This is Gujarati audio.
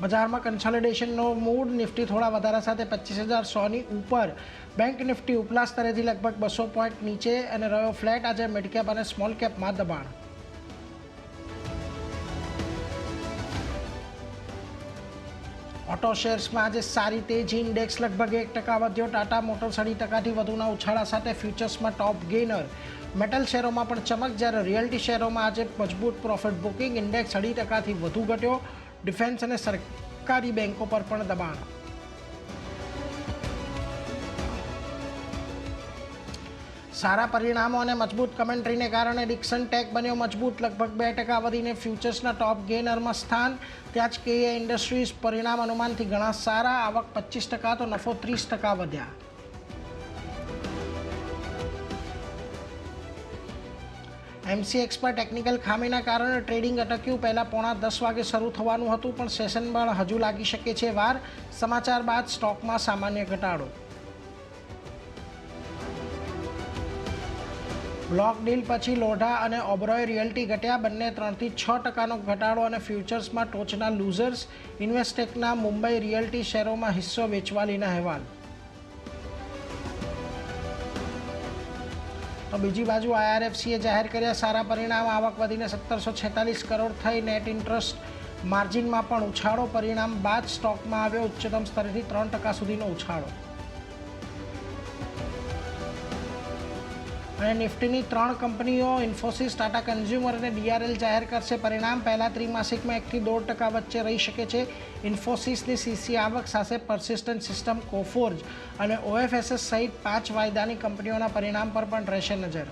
બજારમાં કન્સોલિડેશનનો મૂડ. નિફ્ટી થોડા વધારા સાથે 25,100ની ઉપર. બેંક નિફ્ટી ઉપલા સ્તરેથી લગભગ 200 પોઈન્ટ નીચે અને રહ્યો ફ્લેટ. આજે મિડ કેપ અને સ્મોલ કેપમાં દબાણ. ઓટો શેર્સમાં આજે સારી તેજી. ઇન્ડેક્સ લગભગ 1% વધ્યો. ટાટા મોટર્સ 0.5% વધુના ઉછાળા સાથે ફ્યુચર્સમાં ટોપ ગેઇનર. મેટલ શેરોમાં પણ ચમક, જ્યારે રિયલ્ટી શેરોમાં આજે મજબૂત પ્રોફિટ બુકિંગ. ઇન્ડેક્સ 0.5%થી વધુ ઘટ્યો. ડિફેન્સ અને સરકારી બેન્કો પર પણ દબાણ. સારા પરિણામો અને મજબૂત કમેન્ટ્રીને કારણે ડિક્સન ટેક બન્યો મજબૂત. લગભગ 2% વધીને ફ્યુચર્સના ટોપ ગેઇનરમાં સ્થાન. ત્યાં જ કેએ ઇન્ડસ્ટ્રીઝ પરિણામ અનુમાનથી ઘણા સારા. આવક 25%, તો નફો 30% વધ્યા. એમસીએક્સ પર ટેકનિકલ ખામીના કારણે ટ્રેડિંગ અટક્યું. પહેલાં 9:45 વાગે શરૂ થવાનું હતું, પણ સેશનમાં હજુ લાગી શકે છે વાર. સમાચાર બાદ સ્ટોકમાં સામાન્ય ઘટાડો. બ્લોક ડીલ પછી લોઢા અને ઓબરોય રિયલ્ટી ઘટ્યા. બંને 3 થી 6% ઘટાડો અને ફ્યુચર્સમાં ટોચના લૂઝર્સ. ઇન્વેસ્ટેકના મુંબઈ રિયલ્ટી શેરોમાં હિસ્સો વેચવાલીના અહેવાલ. તો બીજી બાજુ આઈઆરએફસીએ જાહેર કર્યા સારા પરિણામ. આવક વધીને 1746 કરોડ થઈ. નેટ ઇન્ટરેસ્ટ માર્જિનમાં પણ ઉછાળો. પરિણામ બાદ સ્ટોકમાં આવ્યો ઉચ્ચતમ સ્તરેથી 3% સુધીનો ઉછાળો. અને નિફ્ટીની 3 કંપનીઓ ઇન્ફોસિસ, ટાટા કન્ઝ્યુમર અને ડીઆરએલ જાહેર કરશે પરિણામ. પહેલા ત્રિમાસિકમાં 1 થી 1.5% વચ્ચે રહી શકે છે. ઇન્ફોસિસની સીસી આવક સાથે પર્સિસ્ટન્ટ સિસ્ટમ, કોફોર્જ અને ઓએફએસએસ સહિત 5 વાયદાની કંપનીઓના પરિણામ પર પણ રહેશે નજર.